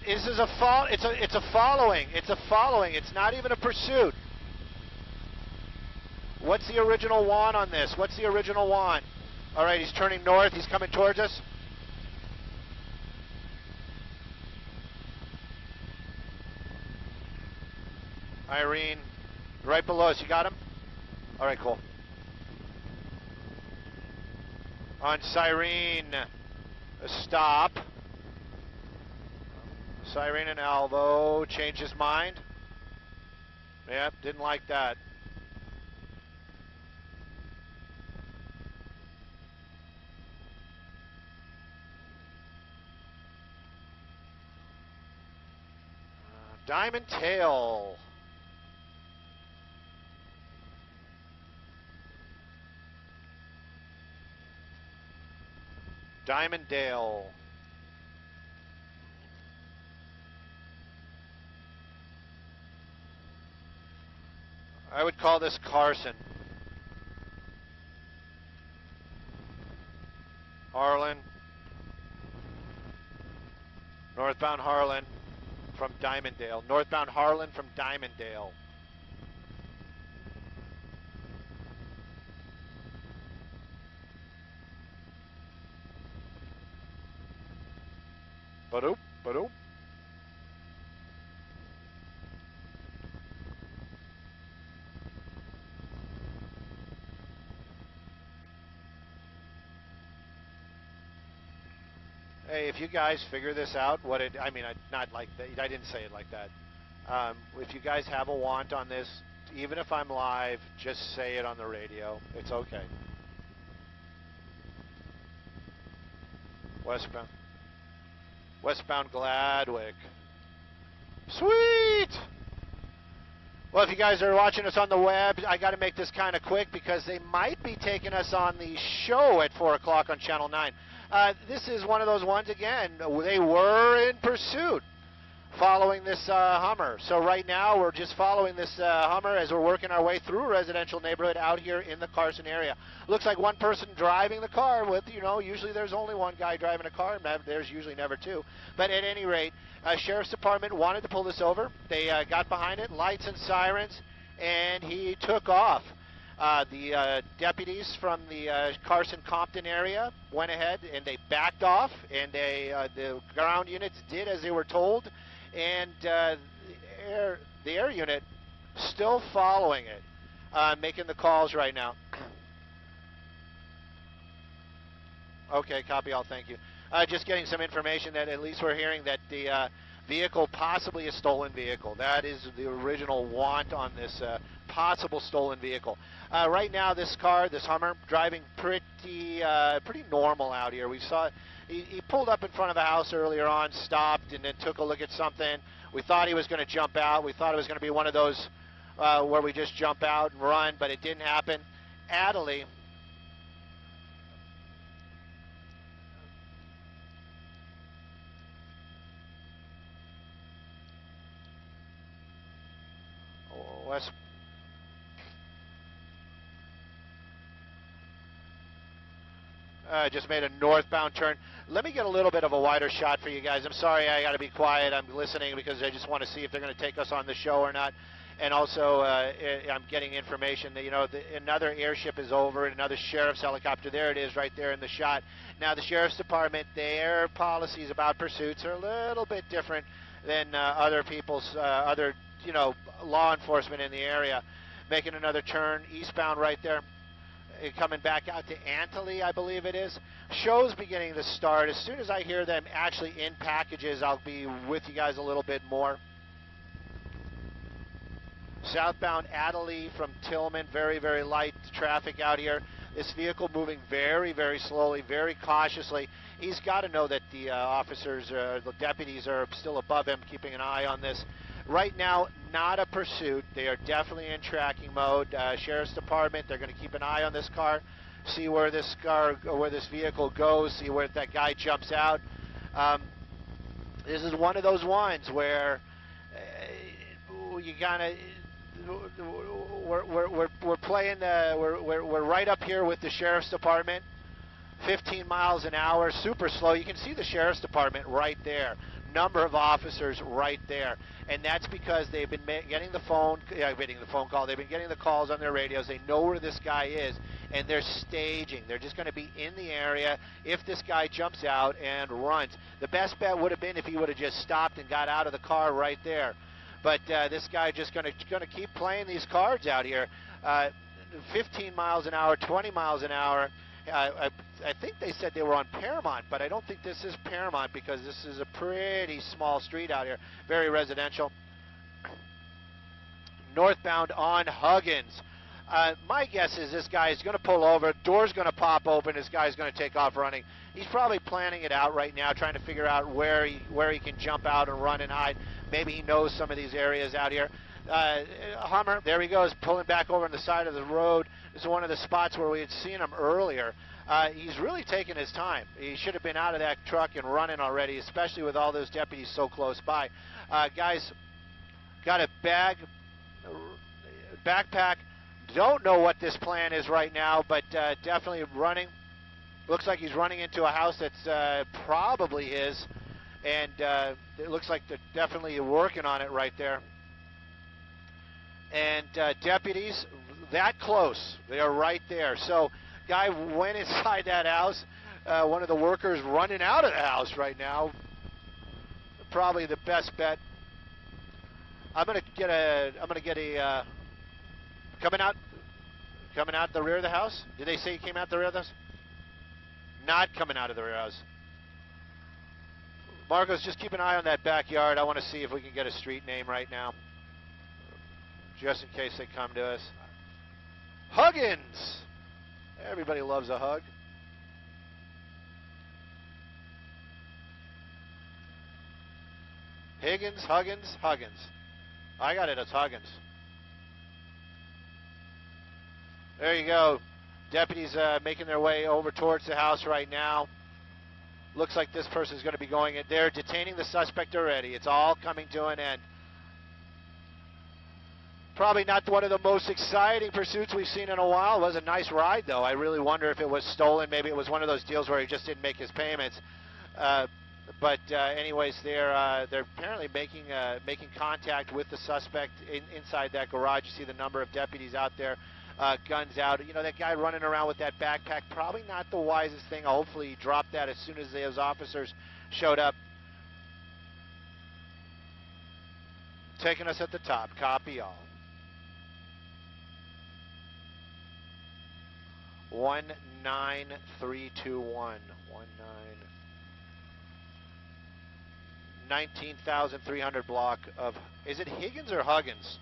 This is it's a following. It's a following. It's not even a pursuit. What's the original WAN on this? What's the original WAN? All right, he's turning north. He's coming towards us. Irene, right below us. You got him? All right, cool. On Cyrene, stop. Cyrene and Alvo changed his mind. Yep, didn't like that. Diamond Tail. Diamond Dale. I would call this Carson. Harlan. Northbound Harlan from Diamonddale. Northbound Harlan from Diamonddale. Ba-doop, ba-doop. Hey, if you guys figure this out, I mean, not like that, I didn't say it like that. If you guys have a want on this, even if I'm live, just say it on the radio. It's okay. Westbound. Westbound Gladwick. Sweet! Well, if you guys are watching us on the web, I got to make this kind of quick because they might be taking us on the show at 4 o'clock on Channel 9. This is one of those ones, again, they were in pursuit following this Hummer. So right now we're just following this Hummer as we're working our way through a residential neighborhood out here in the Carson area. Looks like one person driving the car with, usually there's only one guy driving a car. There's usually never two. But at any rate, Sheriff's Department wanted to pull this over. They got behind it, lights and sirens, and he took off. The deputies from the Carson-Compton area went ahead and they backed off, and the ground units did as they were told, and the air unit still following it, making the calls right now. Okay, copy all, thank you. Just getting some information that at least we're hearing that the vehicle, possibly a stolen vehicle. That is the original want on this possible stolen vehicle. Right now, this car, this Hummer, driving pretty normal out here. We saw he pulled up in front of a house earlier on, stopped, and then took a look at something. We thought he was going to jump out. We thought it was going to be one of those where we just jump out and run, but it didn't happen. Adderley. West. Just made a northbound turn. Let me get a little bit of a wider shot for you guys. I'm sorry, I got to be quiet. I'm listening because I just want to see if they're going to take us on the show or not. And also, I'm getting information that, another airship is over, and another sheriff's helicopter. There it is right there in the shot. Now, the Sheriff's Department, their policies about pursuits are a little bit different than other people's, law enforcement in the area. Making another turn eastbound right there. Coming back out to Antley, I believe it is. Show's beginning to start. As soon as I hear them actually in packages, I'll be with you guys a little bit more. Southbound Adderley from Tillman, very, very light traffic out here. This vehicle moving very, very slowly, very cautiously. He's got to know that the officers, the deputies are still above him, keeping an eye on this. Right now, not a pursuit. They are definitely in tracking mode. Sheriff's Department, they're going to keep an eye on this car, see where this vehicle goes, see where that guy jumps out. This is one of those ones where you gotta. We're playing. We're right up here with the Sheriff's Department. 15 miles an hour, super slow. You can see the Sheriff's Department right there. number of officers right there, and that's because they've been getting the phone call. They've been getting the calls on their radios. They know where this guy is, and they're staging. They're just going to be in the area if this guy jumps out and runs. The best bet would have been if he would have just stopped and got out of the car right there. But this guy just going to keep playing these cards out here. 15 miles an hour, 20 miles an hour. I think they said they were on Paramount, but I don't think this is Paramount because this is a pretty small street out here, very residential. Northbound on Huggins. My guess is this guy is going to pull over, door's going to pop open, this guy's going to take off running. He's probably planning it out right now, trying to figure out where he can jump out and run and hide. Maybe he knows some of these areas out here. Hummer, there he goes, pulling back over on the side of the road. This is one of the spots where we had seen him earlier. He's really taking his time. He should have been out of that truck and running already, especially with all those deputies so close by. Guys, got a backpack. Don't know what this plan is right now, but definitely running. Looks like he's running into a house that's probably his, and it looks like they're definitely working on it right there. And deputies, that close. They are right there. So, guy went inside that house. One of the workers running out of the house right now. Probably the best bet. I'm gonna get a coming out the rear of the house. Did they say he came out the rear of the house? Not coming out of the rear house. Marcos, just keep an eye on that backyard. I want to see if we can get a street name right now, just in case they come to us. Huggins. Everybody loves a hug. Higgins, Huggins, Huggins. I got it as Huggins. There you go. Deputies making their way over towards the house right now. Looks like this person's going to be going in. They're detaining the suspect already. It's all coming to an end. Probably not one of the most exciting pursuits we've seen in a while. It was a nice ride, though. I really wonder if it was stolen. Maybe it was one of those deals where he just didn't make his payments. Anyways, they're apparently making contact with the suspect inside that garage. You see the number of deputies out there, guns out. You know, that guy running around with that backpack, probably not the wisest thing. Hopefully he dropped that as soon as those officers showed up. Taking us at the top. Copy all. 19321. 19,300 block of. Is it Higgins or Huggins?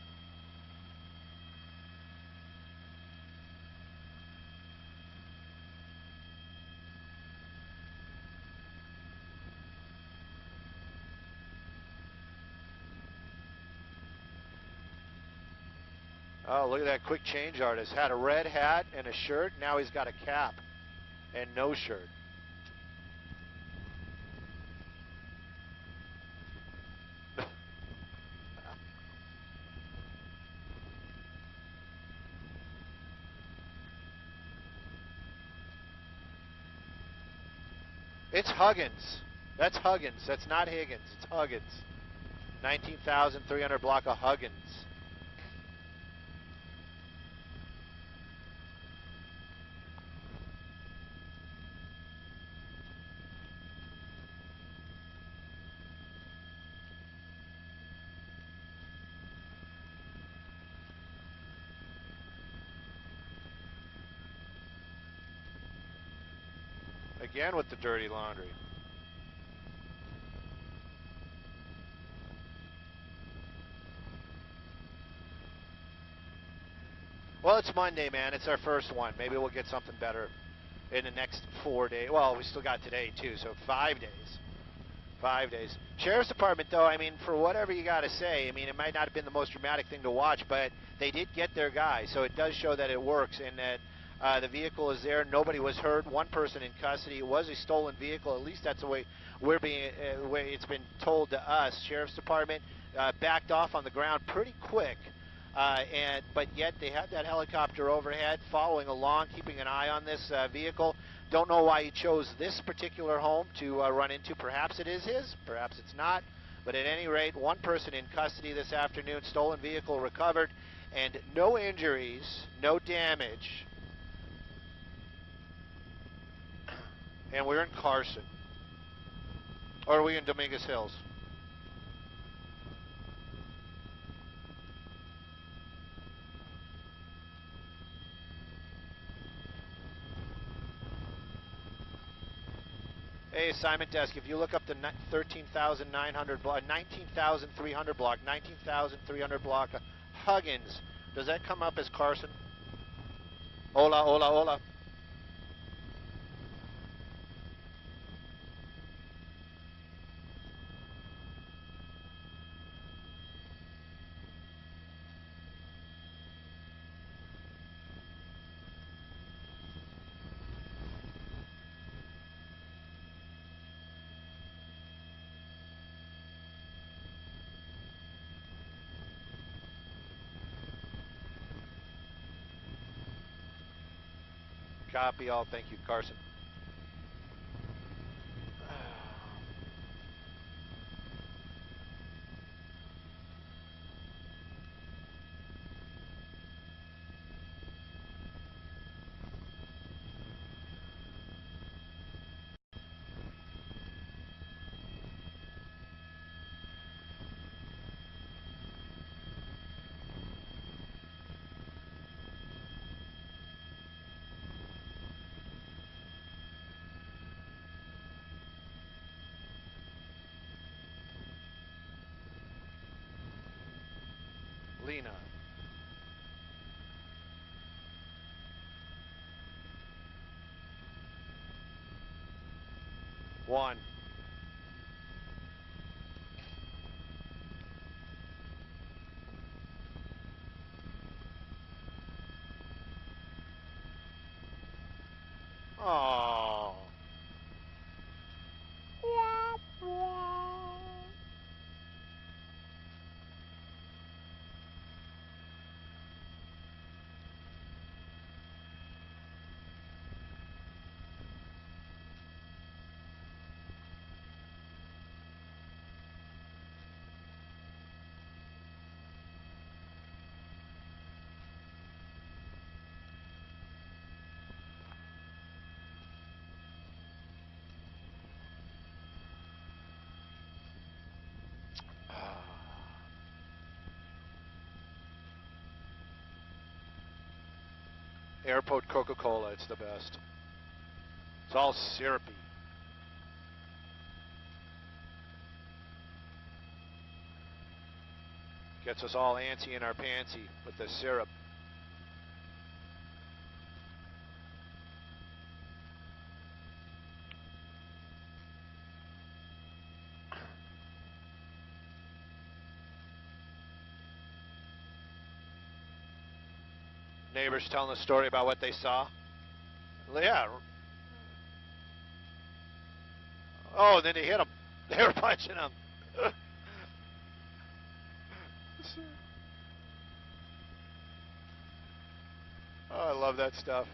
Oh, look at that quick change artist. Had a red hat and a shirt. Now he's got a cap and no shirt. It's Huggins. That's Huggins. That's not Higgins. It's Huggins. 19,300 block of Huggins. Again with the dirty laundry. Well, it's Monday, man. It's our first one. Maybe we'll get something better in the next 4 days. Well, we still got today, too, so 5 days. 5 days. Sheriff's Department, though, I mean, for whatever you got to say, I mean, it might not have been the most dramatic thing to watch, but they did get their guy, so it does show that it works and that the vehicle is there. Nobody was hurt. One person in custody. It was a stolen vehicle. At least that's the way we're being. Way it's been told to us. Sheriff's Department backed off on the ground pretty quick, but yet they had that helicopter overhead, following along, keeping an eye on this vehicle. Don't know why he chose this particular home to run into. Perhaps it is his, perhaps it's not. But at any rate, one person in custody this afternoon, stolen vehicle recovered, and no injuries, no damage. And we're in Carson. Or are we in Dominguez Hills? Hey, Simon Desk, if you look up the 13,900 block, 19,300 block, 19,300 block, Huggins, does that come up as Carson? Hola, hola, hola. Copy all. Thank you, Carson. Lena. One. Oh. Airport Coca-Cola, it's the best. It's all syrupy. Gets us all antsy in our pantsy with the syrup. Neighbors telling a story about what they saw. Yeah. Oh, then they hit them. They were punching them. Oh, I love that stuff.